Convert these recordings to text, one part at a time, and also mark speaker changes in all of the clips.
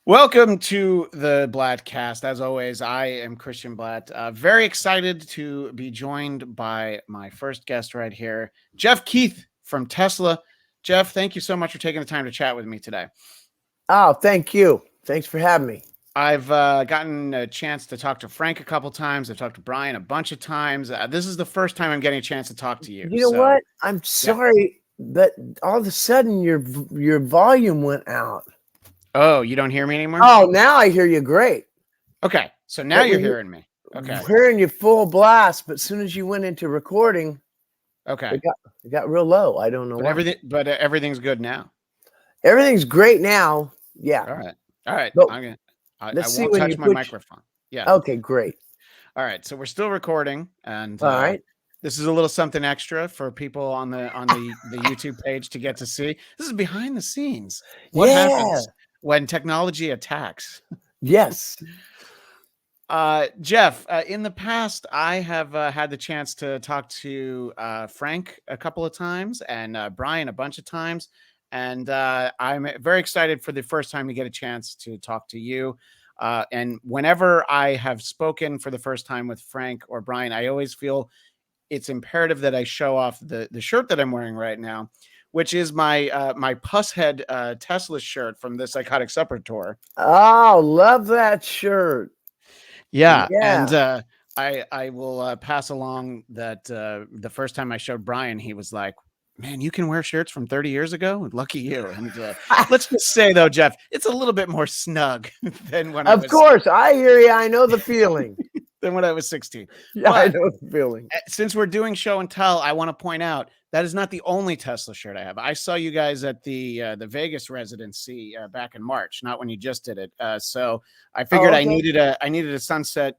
Speaker 1: Welcome to the Bladtcast. As always, I am Christian Blatt. Very excited to be joined by my first guest right here, Jeff Keith from Tesla. Jeff, thank you so much for taking the time to chat with me today.
Speaker 2: Oh, thank you. Thanks for having me.
Speaker 1: I've gotten a chance to talk to Frank a couple times. I've talked to Brian a bunch of times. This is the first time I'm getting a chance to talk to you.
Speaker 2: You know what? I'm sorry, but all of a sudden your volume went out.
Speaker 1: Oh, you don't hear me anymore?
Speaker 2: Oh, now I hear you great.
Speaker 1: Okay, so now you're hearing me. Okay,
Speaker 2: hearing you full blast, but as soon as you went into recording,
Speaker 1: okay,
Speaker 2: it got real low. I don't know why.
Speaker 1: Everything's good now.
Speaker 2: Everything's great now. Yeah.
Speaker 1: All right.
Speaker 2: But
Speaker 1: I
Speaker 2: let's
Speaker 1: won't
Speaker 2: see
Speaker 1: touch my microphone. Yeah.
Speaker 2: Okay, great.
Speaker 1: All right. So we're still recording, and
Speaker 2: all right.
Speaker 1: This is a little something extra for people on the YouTube page to get to see. This is behind the scenes. What happens when technology attacks?
Speaker 2: Yes.
Speaker 1: Jeff, in the past, I have had the chance to talk to Frank a couple of times and Brian a bunch of times. And I'm very excited for the first time to get a chance to talk to you. And whenever I have spoken for the first time with Frank or Brian, I always feel it's imperative that I show off the shirt that I'm wearing right now, which is my my Pusshead Tesla shirt from the Psychotic Supper tour.
Speaker 2: Oh, love that shirt.
Speaker 1: Yeah. And I will pass along that the first time I showed Brian, he was like, man, you can wear shirts from 30 years ago? Lucky you. And let's just say, though, Jeff, it's a little bit more snug than when
Speaker 2: Of course, I hear you. I know the feeling.
Speaker 1: Than when I was 16.
Speaker 2: Yeah, I know the feeling.
Speaker 1: Since we're doing show and tell, I want to point out that is not the only Tesla shirt I have. I saw you guys at the Vegas residency back in March, not when you just did it. So I figured I needed a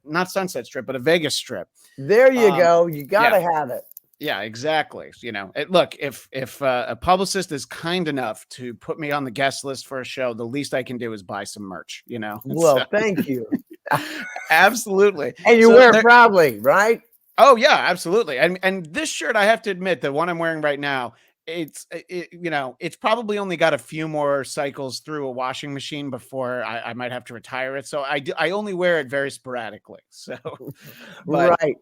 Speaker 1: not sunset strip, but a Vegas strip.
Speaker 2: There you go. You got to have it.
Speaker 1: Yeah, exactly. You know, look, if a publicist is kind enough to put me on the guest list for a show, the least I can do is buy some merch, you know?
Speaker 2: Well, thank you.
Speaker 1: Absolutely.
Speaker 2: And you wear it proudly, right?
Speaker 1: Oh, yeah, absolutely. And this shirt, I have to admit, the one I'm wearing right now, it's probably only got a few more cycles through a washing machine before I might have to retire it. So I only wear it very sporadically. So,
Speaker 2: right.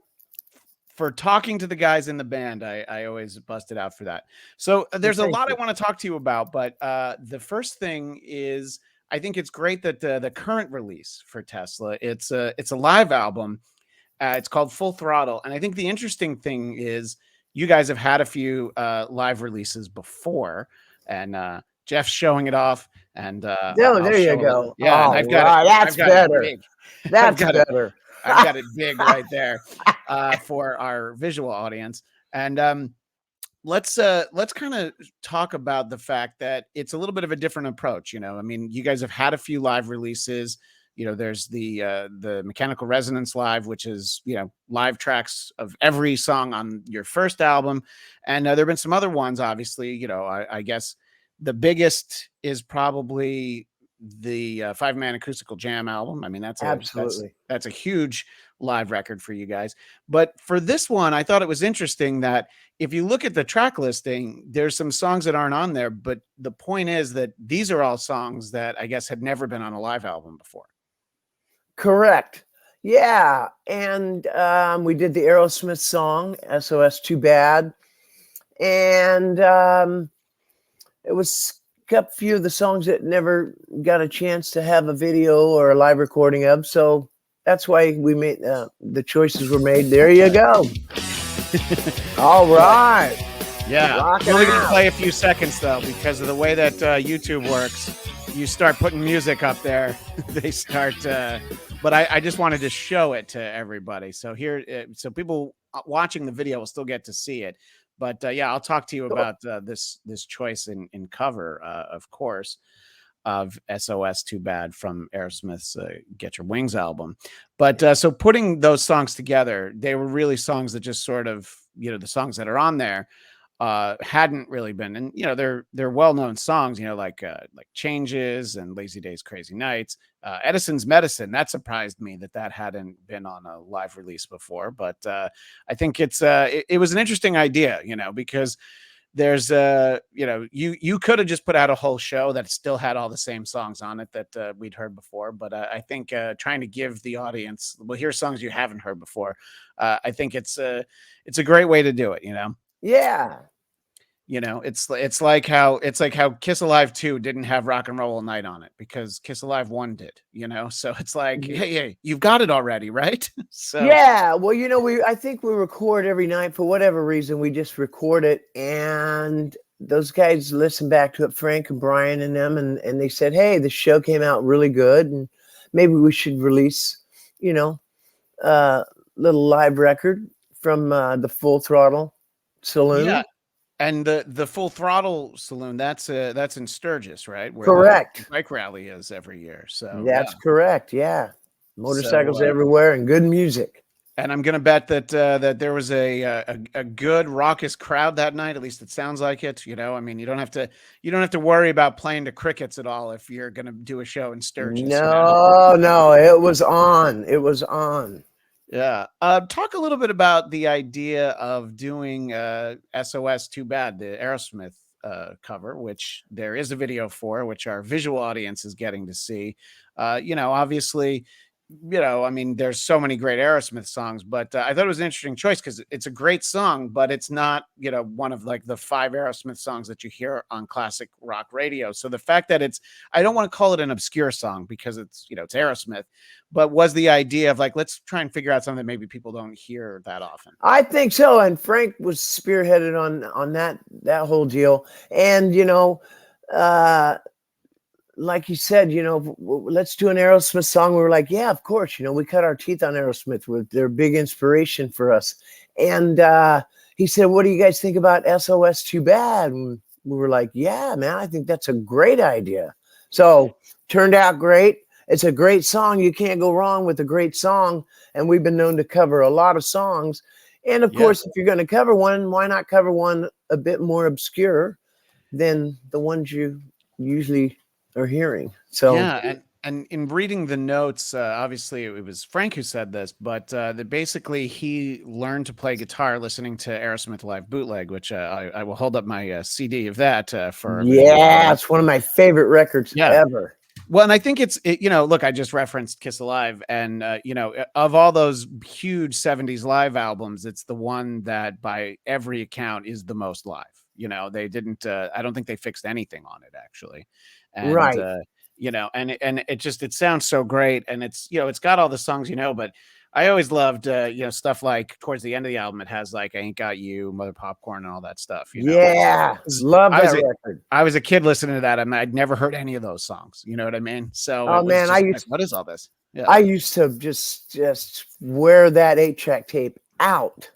Speaker 1: For talking to the guys in the band, I always bust it out for that. So there's a lot I want to talk to you about, but the first thing is I think it's great that the current release for Tesla, it's a live album. It's called Full Throttle, and I think the interesting thing is you guys have had a few live releases before, and Jeff's showing it off. And
Speaker 2: there you go.
Speaker 1: Yeah,
Speaker 2: oh, I've got that's better. That's better.
Speaker 1: I've got it big right there for our visual audience. And let's kind of talk about the fact that it's a little bit of a different approach. You know, I mean, you guys have had a few live releases. You know, there's the Mechanical Resonance Live, which is, you know, live tracks of every song on your first album. And there have been some other ones, obviously. You know, I guess the biggest is probably the Man Acoustical Jam album. I mean, that's a huge live record for you guys. But for this one, I thought it was interesting that if you look at the track listing, there's some songs that aren't on there. But the point is that these are all songs that I guess had never been on a live album before.
Speaker 2: Correct. Yeah. And we did the Aerosmith song, SOS Too Bad. And it was a few of the songs that never got a chance to have a video or a live recording of. So that's why we made the choices were made. There you go. All right.
Speaker 1: Yeah. We're only going to play a few seconds, though, because of the way that YouTube works. You start putting music up there, they start. But I just wanted to show it to everybody. So here, so people watching the video will still get to see it. But yeah, I'll talk to you about this choice in cover, of course, of SOS Too Bad from Aerosmith's Get Your Wings album. But so putting those songs together, they were really songs that just sort of, you know, the songs that are on there hadn't really been, and you know, they're well-known songs, you know, like Changes and Lazy Days, Crazy Nights, Edison's Medicine. That surprised me that hadn't been on a live release before, but I think it was an interesting idea, you know, because there's you could have just put out a whole show that still had all the same songs on it that we'd heard before, but I think trying to give the audience, well, here's songs you haven't heard before. I think it's a great way to do it.
Speaker 2: Yeah.
Speaker 1: It's like how Kiss Alive 2 didn't have Rock and Roll All Night on it because Kiss Alive 1 did. So it's like, hey, you've got it already, right? So
Speaker 2: yeah, well, I think we record every night for whatever reason. We just record it, and those guys listen back to it, Frank and Brian and them, and they said, hey, the show came out really good, and maybe we should release, little live record from the Full Throttle Saloon.
Speaker 1: yeah. And the Full Throttle Saloon, that's in Sturgis, right? Where
Speaker 2: correct.
Speaker 1: The bike rally is every year. So
Speaker 2: that's correct. Yeah. Motorcycles everywhere and good music.
Speaker 1: And I'm gonna bet that there was a good raucous crowd that night. At least it sounds like it. I mean, you don't have to worry about playing to crickets at all if you're gonna do a show in Sturgis.
Speaker 2: No, it was on. It was on.
Speaker 1: Yeah. Talk a little bit about the idea of doing SOS Too Bad, the Aerosmith cover, which there is a video for, which our visual audience is getting to see. Obviously, I mean, there's so many great Aerosmith songs, but I thought it was an interesting choice because it's a great song, but it's not, one of like the 5 Aerosmith songs that you hear on classic rock radio. So the fact that I don't want to call it an obscure song because it's Aerosmith, but was the idea of like, let's try and figure out something that maybe people don't hear that often.
Speaker 2: I think so. And Frank was spearheaded on that whole deal. And, like you said, let's do an Aerosmith song. We were like, yeah, of course. We cut our teeth on Aerosmith. They're big inspiration for us. And he said, what do you guys think about SOS Too Bad? And we were like, yeah, man, I think that's a great idea. So turned out great. It's a great song. You can't go wrong with a great song. And we've been known to cover a lot of songs. And of course, if you're going to cover one, why not cover one a bit more obscure than the ones you usually are hearing? So
Speaker 1: yeah, and in reading the notes, obviously it was Frank who said this, but that basically he learned to play guitar listening to Aerosmith Live Bootleg, which I will hold up my CD of that for.
Speaker 2: Yeah, it's one of my favorite records ever.
Speaker 1: Well, and I think look, I just referenced Kiss Alive, and of all those huge 70s live albums, it's the one that by every account is the most live. They didn't I don't think they fixed anything on it actually. And,
Speaker 2: right.
Speaker 1: And it sounds so great, and it's got all the songs, but I always loved stuff like towards the end of the album, it has like I Ain't Got You, Mother Popcorn, and all that stuff.
Speaker 2: Yeah, love that record.
Speaker 1: I was a kid listening to that, and I'd never heard any of those songs. You know what I mean? So what is all this? Yeah.
Speaker 2: I used to just wear that 8-track tape out.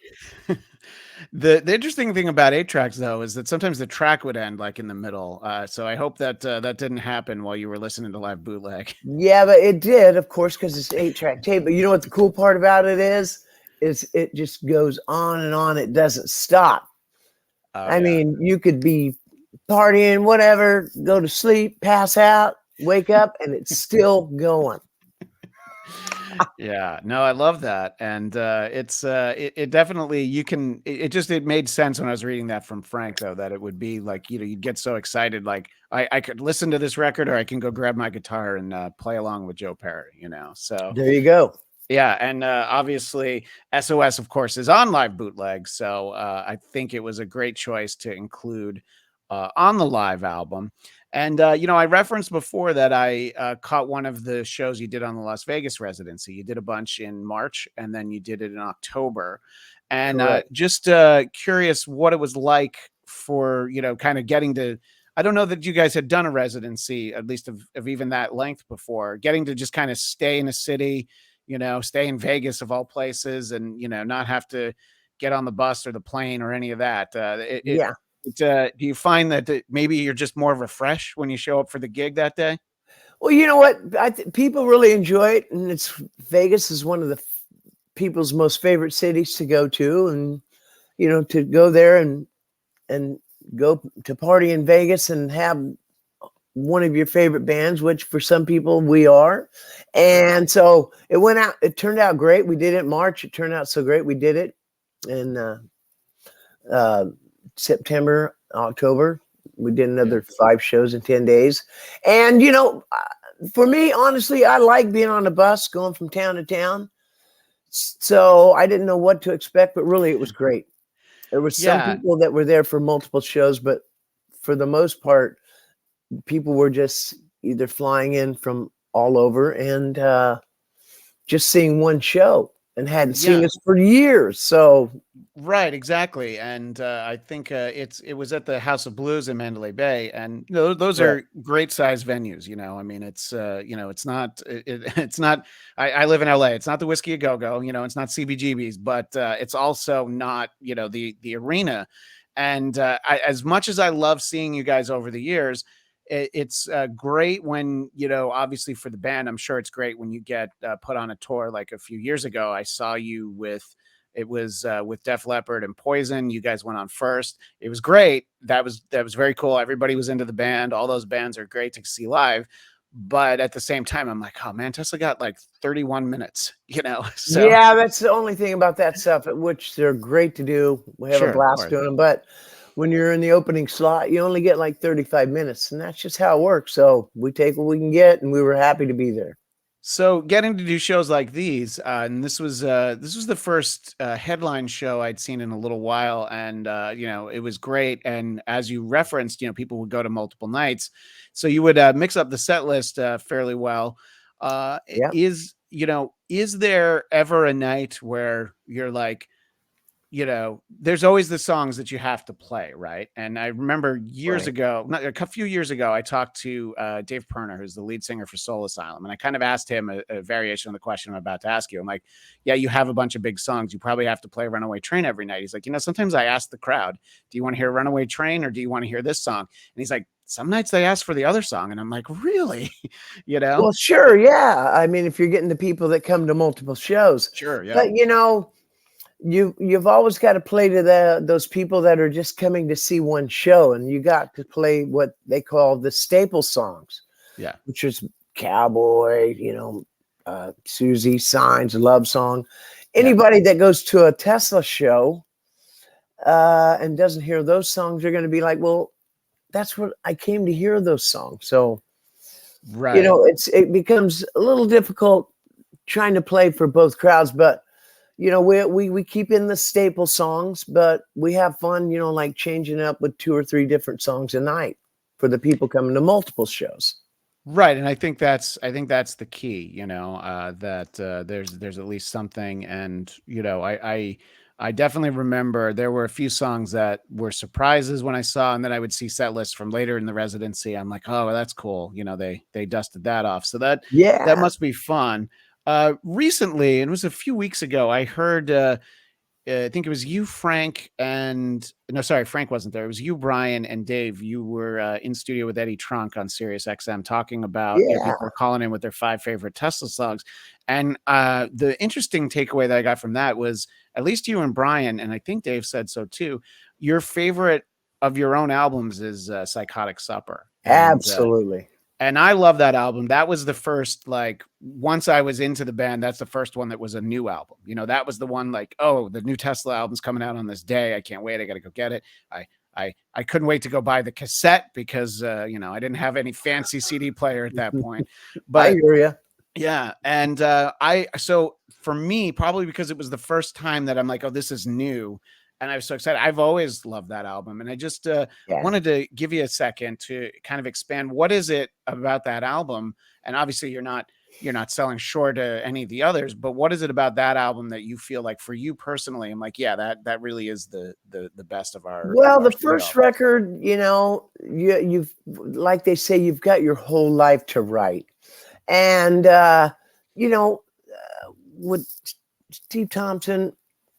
Speaker 1: The interesting thing about 8-tracks though is that sometimes the track would end like in the middle. So I hope that that didn't happen while you were listening to Live Bootleg.
Speaker 2: Yeah, but it did, of course, because it's 8-track tape. But you know what the cool part about it is it just goes on and on. It doesn't stop. I mean, you could be partying, whatever, go to sleep, pass out, wake up, and it's still going.
Speaker 1: Yeah, no, I love that. And it definitely, it made sense when I was reading that from Frank though, that it would be like, you'd get so excited. Like I could listen to this record, or I can go grab my guitar and play along with Joe Perry, so
Speaker 2: there you go.
Speaker 1: Yeah. And obviously SOS of course is on Live Bootleg. So I think it was a great choice to include on the live album. And, I referenced before that I caught one of the shows you did on the Las Vegas residency. You did a bunch in March, and then you did it in October. And just curious what it was like for, kind of getting to, I don't know that you guys had done a residency, at least of even that length before, getting to just kind of stay in a city, stay in Vegas of all places, and, not have to get on the bus or the plane or any of that.
Speaker 2: Yeah.
Speaker 1: Do you find that maybe you're just more refreshed when you show up for the gig that day?
Speaker 2: Well, you know what? People really enjoy it, and Vegas is one of the people's most favorite cities to go to, and to go there and go to party in Vegas and have one of your favorite bands, which for some people we are, and so it turned out great. We did it in March. It turned out so great. We did it in September October. We did another 5 shows in 10 days. And, for me, honestly, I like being on the bus going from town to town. So I didn't know what to expect, but really it was great. There were some
Speaker 1: Yeah.
Speaker 2: people that were there for multiple shows, but for the most part, people were just either flying in from all over and just seeing one show and hadn't seen
Speaker 1: Yeah.
Speaker 2: us for years. So
Speaker 1: Right, exactly, and I think it was at the House of Blues in Mandalay Bay, and those
Speaker 2: right.
Speaker 1: are great size venues. I mean, it's it's not it's not. I live in LA. It's not the Whiskey a Go Go. It's not CBGB's, but it's also not the arena. And as much as I love seeing you guys over the years, it's great when obviously for the band. I'm sure it's great when you get put on a tour. Like a few years ago, I saw you with. It was with Def Leppard and Poison. You guys went on first. It was great. That was very cool. Everybody was into the band. All those bands are great to see live. But at the same time, I'm like, oh man, Tesla got like 31 minutes, So
Speaker 2: Yeah, that's the only thing about that stuff, which they're great to do. We have a
Speaker 1: sure, of
Speaker 2: blast
Speaker 1: course.
Speaker 2: doing them, but when you're in the opening slot, you only get like 35 minutes, and that's just how it works. So we take what we can get, and we were happy to be there.
Speaker 1: So getting to do shows like these, and this was the first headline show I'd seen in a little while, and it was great. And as you referenced, people would go to multiple nights, so you would mix up the set list fairly well.
Speaker 2: Yeah,
Speaker 1: Is there ever a night where you're like, there's always the songs that you have to play, right? And I remember years
Speaker 2: right.
Speaker 1: ago, not a few years ago, I talked to Dave Perner, who's the lead singer for Soul Asylum, and I kind of asked him a variation of the question I'm about to ask you. I'm like, yeah, you have a bunch of big songs. You probably have to play Runaway Train every night. He's like, sometimes I ask the crowd, do you want to hear Runaway Train or do you want to hear this song? And he's like, some nights they ask for the other song. And I'm like, really?
Speaker 2: Well, sure, yeah. I mean, if you're getting the people that come to multiple shows,
Speaker 1: Sure. Yeah.
Speaker 2: but you've always got to play to those people that are just coming to see one show, and you got to play what they call the staple songs.
Speaker 1: Yeah.
Speaker 2: Which is Cowboy, Susie, Signs, Love Song. Anybody that goes to a Tesla show and doesn't hear those songs are going to be like, well, that's what I came to hear, those songs. So,
Speaker 1: right.
Speaker 2: It becomes a little difficult trying to play for both crowds, but we keep in the staple songs, but we have fun, like changing up with 2 or 3 different songs a night for the people coming to multiple shows.
Speaker 1: Right, and I think that's the key, that there's at least something, and I definitely remember there were a few songs that were surprises when I saw, and then I would see set lists from later in the residency. I'm like, oh, well, that's cool, they dusted that off, so that must be fun. Recently, and it was a few weeks ago, I heard. I think it was you, Frank, Frank wasn't there. It was you, Brian, and Dave. You were in studio with Eddie Trunk on Sirius XM talking about people were calling in with their 5 favorite Tesla songs. And the interesting takeaway that I got from that was at least you and Brian, and I think Dave said so too, your favorite of your own albums is Psychotic Supper.
Speaker 2: Absolutely.
Speaker 1: And I love that album. That was the first, once I was into the band, that's the first one that was a new album. That was the one like, oh, the new Tesla album's coming out on this day. I can't wait. I got to go get it. I couldn't wait to go buy the cassette because, I didn't have any fancy CD player at that point. But
Speaker 2: I hear you.
Speaker 1: Yeah. And so for me, probably because it was the first time that I'm like, oh, this is new. And I was so excited. I've always loved that album. And I just wanted to give you a second to kind of expand. What is it about that album? And obviously you're not selling short to any of the others, but what is it about that album that you feel like for you personally? I'm like, yeah, that really is the best of our.
Speaker 2: Well,
Speaker 1: of our
Speaker 2: the first record, you've, like they say, you've got your whole life to write. And, with Steve Thompson,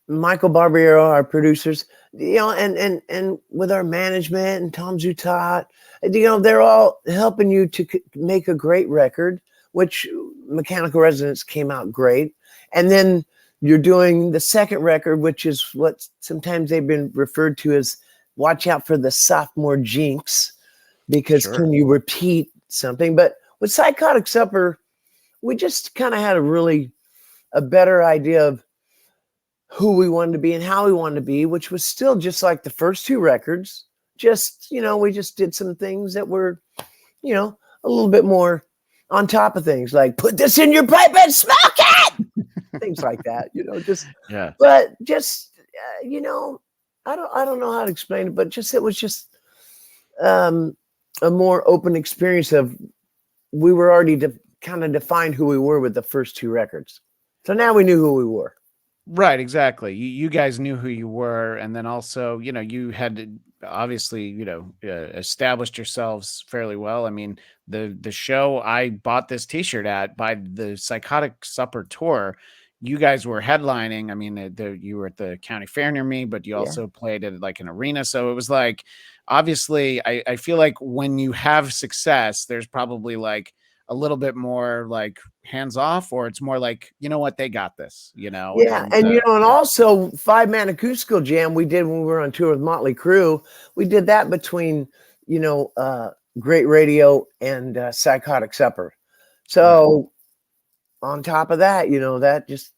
Speaker 2: Michael Barbiero, our producers, and with our management and Tom Zutat, they're all helping you to make a great record, which Mechanical Resonance came out great. And then you're doing the second record, which is what sometimes they've been referred to as watch out for the sophomore jinx, because can you repeat something? But with Psychotic Supper, we just kind of had a better idea of who we wanted to be and how we wanted to be, which was still just like the first 2 records, just, we just did some things that were, a little bit more on top of things, like put this in your pipe and smoke it, things like that, just,
Speaker 1: Yeah.
Speaker 2: but just, I don't know how to explain it, but just, it was just a more open experience of, we were already kind of defined who we were with the first two records. So now we knew who we were.
Speaker 1: Right, exactly. You guys knew who you were, and then also, you had to, obviously, established yourselves fairly well. I mean, the show I bought this T-shirt at, by the Psychotic Supper tour, you guys were headlining. I mean, you were at the county fair near me, but you
Speaker 2: Yeah.
Speaker 1: also played at like an arena. So it was like, obviously, I feel like when you have success, there's probably like a little bit more like hands off, or it's more like, you know what, they got this,
Speaker 2: Yeah, and
Speaker 1: and
Speaker 2: and also Man Acoustical Jam we did when we were on tour with Motley Crue. We did that between Great Radio and Psychotic Supper. So on top of that, that just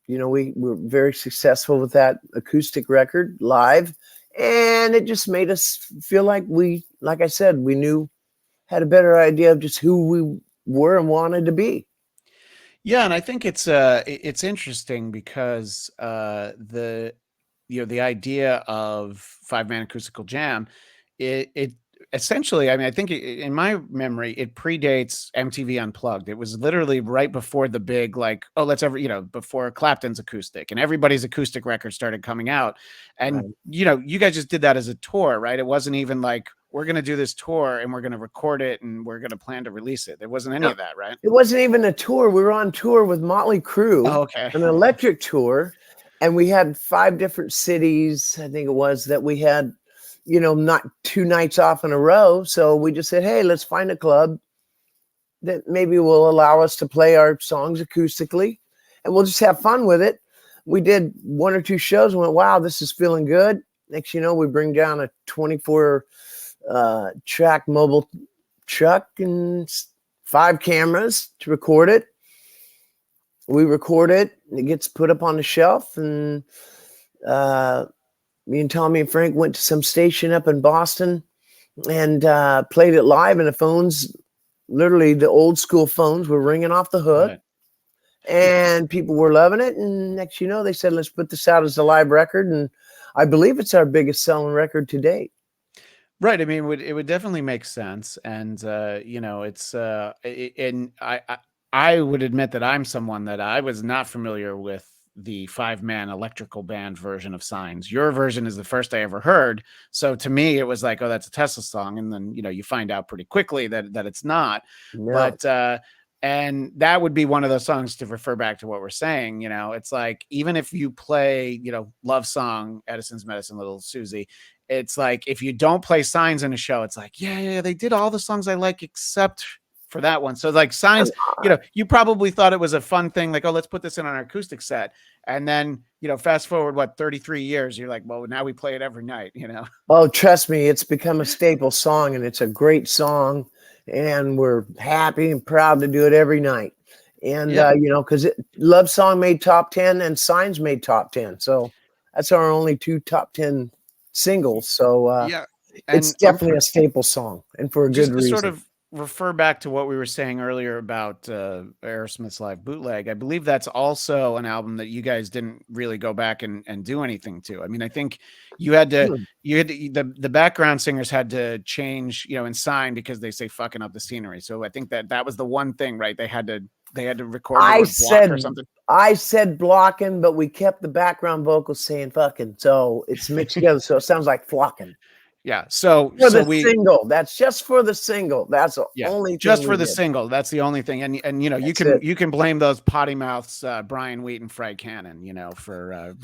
Speaker 2: we were very successful with that acoustic record live, and it just made us feel like like I said, we had a better idea of just who we were and wanted to be.
Speaker 1: Yeah, and I think it's interesting because the the idea of Man Acoustical Jam, it essentially, I mean, I think in my memory, it predates MTV Unplugged. It was literally right before the big, like, oh, let's ever, before Clapton's acoustic and everybody's acoustic records started coming out. And,
Speaker 2: Right.
Speaker 1: you guys just did that as a tour, right? It wasn't even like, we're going to do this tour and we're going to record it and we're going to plan to release it. There wasn't any
Speaker 2: No,
Speaker 1: of that, right?
Speaker 2: it wasn't even a tour. We were on tour with Motley Crue,
Speaker 1: Oh, okay.
Speaker 2: an electric tour, and we had 5 different cities, I think it was, that we had, not 2 nights off in a row. So we just said, hey, let's find a club that maybe will allow us to play our songs acoustically, and we'll just have fun with it. We did 1 or 2 shows and went, wow, this is feeling good. Next, we bring down a 24 track mobile truck and 5 cameras to record it. We record it, and it gets put up on the shelf, and me and Tommy and Frank went to some station up in Boston and played it live, and the phones, literally the old school phones, were ringing off the hook.
Speaker 1: Right.
Speaker 2: And people were loving it, and next they said, let's put this out as a live record, and I believe it's our biggest selling record to date.
Speaker 1: Right. I mean, it would definitely make sense. And, it's, and I would admit that I'm someone that I was not familiar with the 5-man electrical band version of Signs. Your version is the first I ever heard. So to me, it was like, oh, that's a Tesla song. And then, you find out pretty quickly that it's not.
Speaker 2: No.
Speaker 1: But, and that would be one of those songs, to refer back to what we're saying. It's like, even if you play, Love Song, Edison's Medicine, Little Susie, it's like, if you don't play Signs in a show, it's like, yeah, they did all the songs I like except for that one. So like Signs, you probably thought it was a fun thing, like, oh, let's put this in on our acoustic set. And then, fast forward, 33 years, you're like, well, now we play it every night,
Speaker 2: Oh, trust me, it's become a staple song, and it's a great song, and we're happy and proud to do it every night. And, because Love Song made top 10 and Signs made top 10. So that's our only 2 top 10 singles. So it's definitely a staple song, and for a good reason.
Speaker 1: Sort of refer back to what we were saying earlier about Aerosmith's live bootleg. I believe that's also an album that you guys didn't really go back and do anything to. I mean, I think you had to, the background singers had to change, and sign, because they say fucking up the scenery. So I think that was the one thing, right? They had to record the word block or something.
Speaker 2: I said blocking, but we kept the background vocals saying fucking. So it's mixed together. So it sounds like flocking.
Speaker 1: Yeah. So
Speaker 2: single. That's just for the single. That's the only thing.
Speaker 1: Just for the single. That's the only thing. And you can blame those potty mouths, Brian Wheat and Fred Cannon, for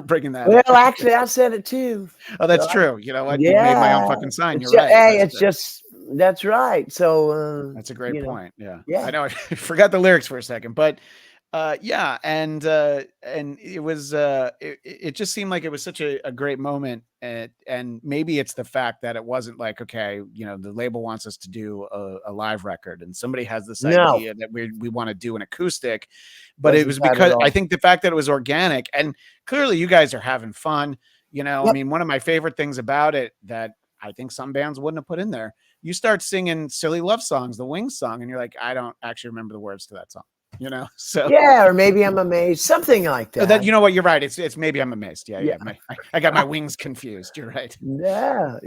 Speaker 1: bringing that.
Speaker 2: Well, actually, I said it too.
Speaker 1: Oh, that's true. You know what?
Speaker 2: Yeah.
Speaker 1: You made my own fucking sign. You're right.
Speaker 2: Hey, that's right. So
Speaker 1: that's a great point. Yeah. I know. I forgot the lyrics for a second, but and it was it just seemed like it was such a great moment, and maybe it's the fact that it wasn't like, okay, the label wants us to do a live record, and somebody has this idea that we want to do an acoustic, but it was because I think the fact that it was organic, and clearly you guys are having fun. I mean, one of my favorite things about it that I think some bands wouldn't have put in there. You start singing Silly Love Songs, the Wings song, and you're like, I don't actually remember the words to that song, So
Speaker 2: Yeah, or maybe I'm amazed, something like
Speaker 1: that,
Speaker 2: that.
Speaker 1: you know what, you're right. It's maybe I'm amazed. Yeah. I got my wings confused. You're right.
Speaker 2: Yeah.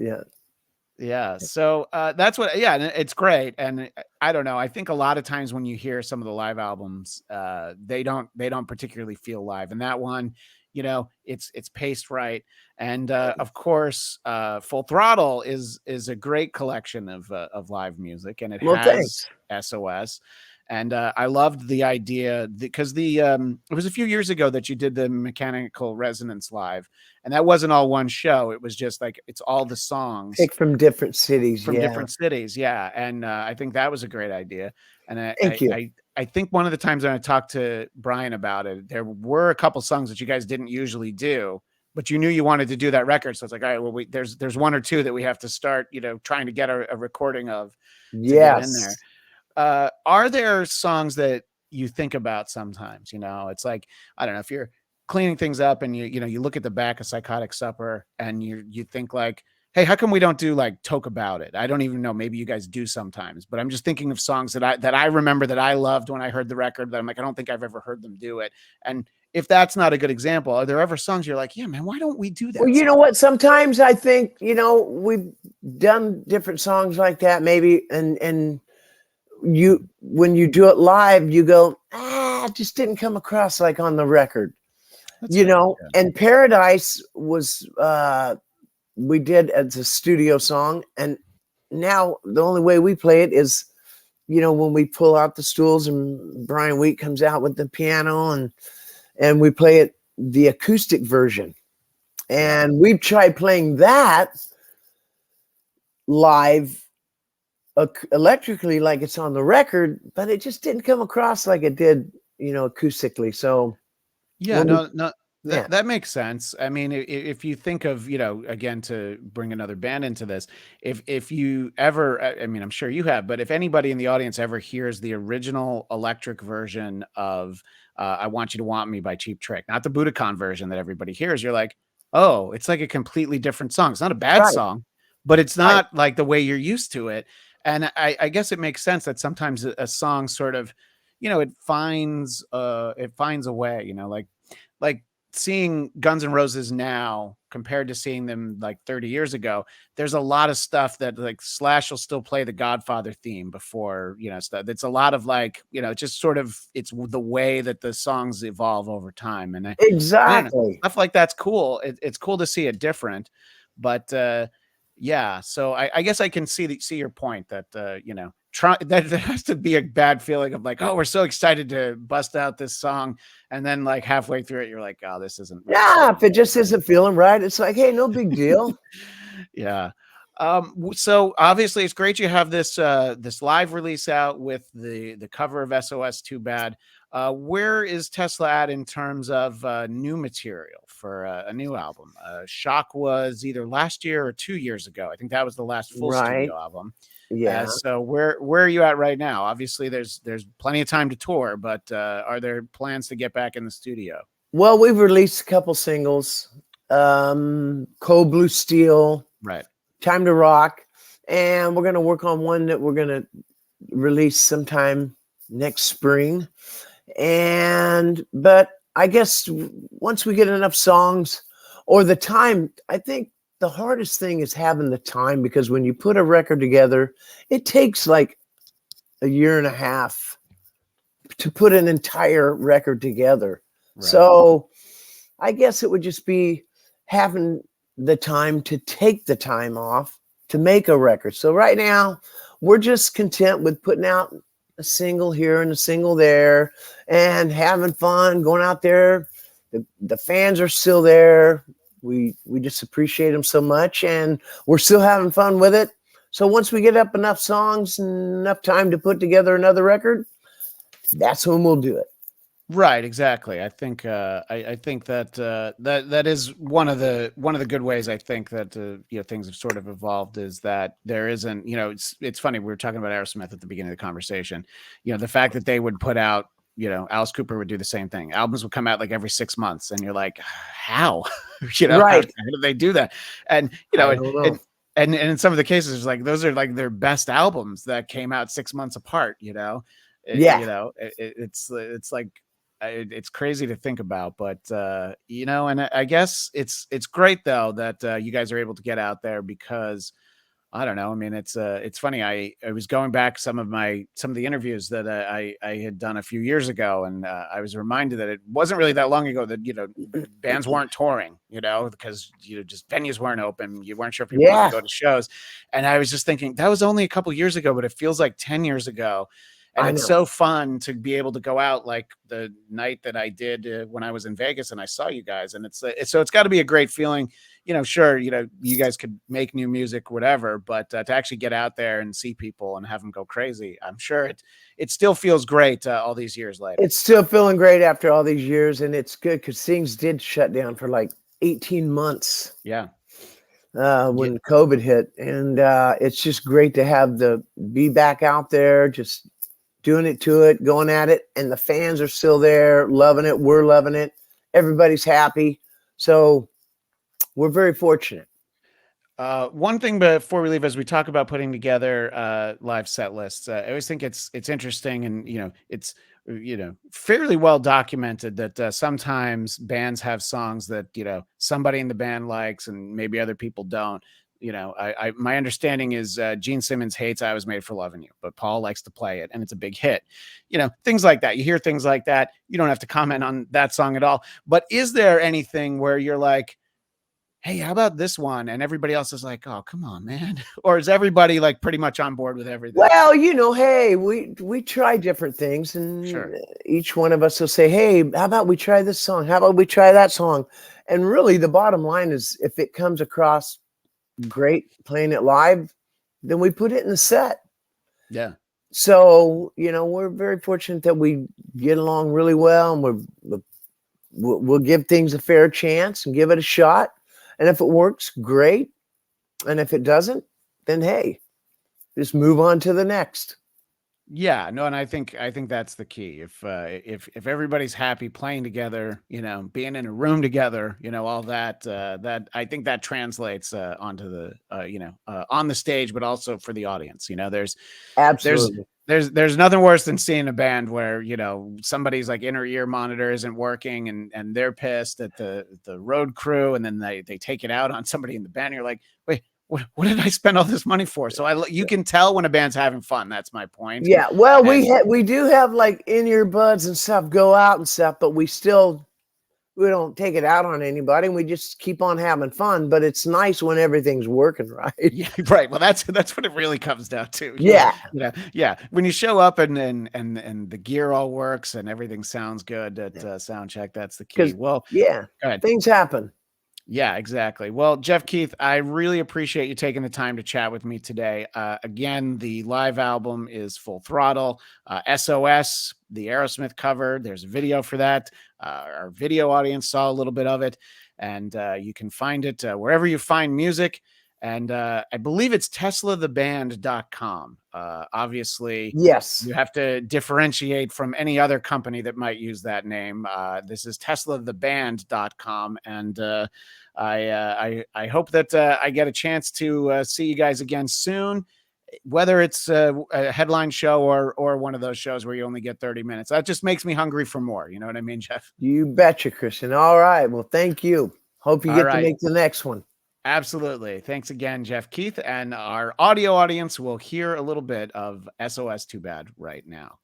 Speaker 1: Yeah. So that's what, yeah, and it's great. And I don't know. I think a lot of times when you hear some of the live albums, they don't particularly feel live. And that one, it's paced right. And of course, Full Throttle is a great collection of live music, and it
Speaker 2: Well,
Speaker 1: has
Speaker 2: thanks.
Speaker 1: SOS. And I loved the idea because it was a few years ago that you did the Mechanical Resonance live, and that wasn't all one show. It was just like, it's all the songs
Speaker 2: Pick from different cities.
Speaker 1: from
Speaker 2: Yeah.
Speaker 1: different cities. Yeah. And I think that was a great idea. And
Speaker 2: Thank you.
Speaker 1: I think one of the times when I talked to Brian about it, there were a couple songs that you guys didn't usually do, but you knew you wanted to do that record. So it's like, all right, well, there's one or two that we have to start, trying to get a recording of to get in there. Are there songs that you think about sometimes? It's like, I don't know, if you're cleaning things up and you look at the back of Psychotic Supper and you think like, hey, how come we don't do like Talk About It? I don't even know. Maybe you guys do sometimes, but I'm just thinking of songs that I remember that I loved when I heard the record, that I'm like, I don't think I've ever heard them do it. And if that's not a good example, are there ever songs you're like, yeah, man, why don't we do that?
Speaker 2: Well, you know what? Sometimes I think, we've done different songs like that, maybe, and when you do it live, you go, it just didn't come across like on the record.
Speaker 1: That's fair, yeah.
Speaker 2: And Paradise was we did as a studio song, and now the only way we play it is, when we pull out the stools and Brian Wheat comes out with the piano and we play it the acoustic version. And we've tried playing that live electrically like it's on the record, but it just didn't come across like it did, acoustically. So
Speaker 1: yeah, that makes sense. I mean, if you think of, again, to bring another band into this, if you ever, I mean, I'm sure you have, but if anybody in the audience ever hears the original electric version of I Want You to Want Me by Cheap Trick, not the Budokan version that everybody hears, you're like, oh, it's like a completely different song. It's not a bad song, but it's not like the way you're used to it. And I guess it makes sense that sometimes a song sort of, it finds a way, like seeing Guns N' Roses now compared to seeing them like 30 years ago, there's a lot of stuff that like Slash will still play the Godfather theme before, stuff. It's a lot of like, just sort of, it's the way that the songs evolve over time. And
Speaker 2: exactly,
Speaker 1: stuff like that's cool. It's cool to see it different, but yeah. So I guess I can see your point that, that there has to be a bad feeling of like, oh, we're so excited to bust out this song, and then like halfway through it, you're like, oh, this isn't.
Speaker 2: If it just isn't feeling right, it's like, hey, no big deal.
Speaker 1: Yeah. So obviously, it's great you have this this live release out with the cover of SOS Too Bad. Where is Tesla at in terms of new material for a new album? Shock was either last year or 2 years ago. I think that was the last full studio album.
Speaker 2: Yeah.
Speaker 1: So where are you at right now? Obviously, there's plenty of time to tour, but are there plans to get back in the studio?
Speaker 2: Well, we've released a couple singles, Cold Blue Steel,
Speaker 1: right,
Speaker 2: Time to Rock, and we're going to work on one that we're going to release sometime next spring. But I guess once we get enough songs or the time, I think the hardest thing is having the time, because when you put a record together, it takes like a year and a half to put an entire record together. Right. So I guess it would just be having the time to take the time off to make a record. So right now we're just content with putting out a single here and a single there and having fun going out there. The fans are still there. We just appreciate them so much, and we're still having fun with it. So once we get up enough songs and enough time to put together another record, that's when we'll do it.
Speaker 1: Right, exactly. I think I think that that is one of the good ways I think that things have sort of evolved, is that there isn't, it's funny, we were talking about Aerosmith at the beginning of the conversation. The fact that they would put out, Alice Cooper would do the same thing. Albums would come out like every 6 months, and you're like, how?
Speaker 2: Right.
Speaker 1: How do they do that? And and in some of the cases, it's like those are like their best albums that came out 6 months apart.
Speaker 2: Yeah.
Speaker 1: It's like it's crazy to think about, but and I guess it's great though that you guys are able to get out there because I don't know. I mean, it's funny. I was going back some of the interviews that I had done a few years ago, and I was reminded that it wasn't really that long ago that bands weren't touring, because just venues weren't open. You weren't sure if people wanted to
Speaker 2: Yeah.
Speaker 1: go to shows, and I was just thinking that was only a couple years ago, but it feels like 10 years ago. And
Speaker 2: I
Speaker 1: it's
Speaker 2: know.
Speaker 1: so fun to be able to go out like the night that I did when I was in Vegas and I saw you guys. And so it's got to be a great feeling. Sure, you guys could make new music, whatever, but to actually get out there and see people and have them go crazy, I'm sure it still feels great all these years later.
Speaker 2: It's still feeling great after all these years, and it's good because things did shut down for like 18 months.
Speaker 1: Yeah.
Speaker 2: When COVID hit, and it's just great to be back out there, just doing it to it, going at it, and the fans are still there, loving it. We're loving it. Everybody's happy. So we're very fortunate.
Speaker 1: One thing before we leave, as we talk about putting together live set lists, I always think it's interesting, and it's fairly well documented that sometimes bands have songs that somebody in the band likes and maybe other people don't. My understanding is Gene Simmons hates "I Was Made for Loving You," but Paul likes to play it, and it's a big hit. Things like that. You hear things like that. You don't have to comment on that song at all. But is there anything where you're like, hey, how about this one? And everybody else is like, oh, come on, man. Or is everybody like pretty much on board with everything?
Speaker 2: Well, hey, we try different things, and
Speaker 1: Sure.
Speaker 2: Each one of us will say, hey, how about we try this song? How about we try that song? And really the bottom line is if it comes across great playing it live, then we put it in the set.
Speaker 1: Yeah.
Speaker 2: So, we're very fortunate that we get along really well, and we'll give things a fair chance and give it a shot. And if it works, great. And if it doesn't, then hey, just move on to the next.
Speaker 1: Yeah, no, and I think that's the key. If everybody's happy playing together, being in a room together, all that that I think that translates onto the on the stage, but also for the audience.
Speaker 2: Absolutely.
Speaker 1: There's nothing worse than seeing a band where somebody's like inner ear monitor isn't working and they're pissed at the road crew, and then they take it out on somebody in the band. And you're like, wait. What did I spend all this money for? So you can tell when a band's having fun. That's my point.
Speaker 2: Yeah. Well, we do have like in-ear buds and stuff go out and stuff, but we don't take it out on anybody. We just keep on having fun. But it's nice when everything's working right.
Speaker 1: Yeah, right. Well, that's what it really comes down to.
Speaker 2: Yeah.
Speaker 1: Yeah. When you show up and the gear all works and everything sounds good at sound check, that's the key. Well,
Speaker 2: yeah, things happen.
Speaker 1: Yeah, exactly. Well, Jeff Keith, I really appreciate you taking the time to chat with me today. Again, the live album is Full Throttle, SOS, the Aerosmith cover. There's a video for that. Our video audience saw a little bit of it, and you can find it wherever you find music. And I believe it's TeslaTheBand.com. Obviously,
Speaker 2: yes,
Speaker 1: you have to differentiate from any other company that might use that name. This is TeslaTheBand.com, and I hope that I get a chance to see you guys again soon. Whether it's a headline show or one of those shows where you only get 30 minutes, that just makes me hungry for more. You know what I mean, Jeff?
Speaker 2: You betcha, Christian. All right. Well, thank you. Hope you get to make the next one.
Speaker 1: Absolutely. Thanks again, Jeff Keith. And our audio audience will hear a little bit of SOS Too Bad right now.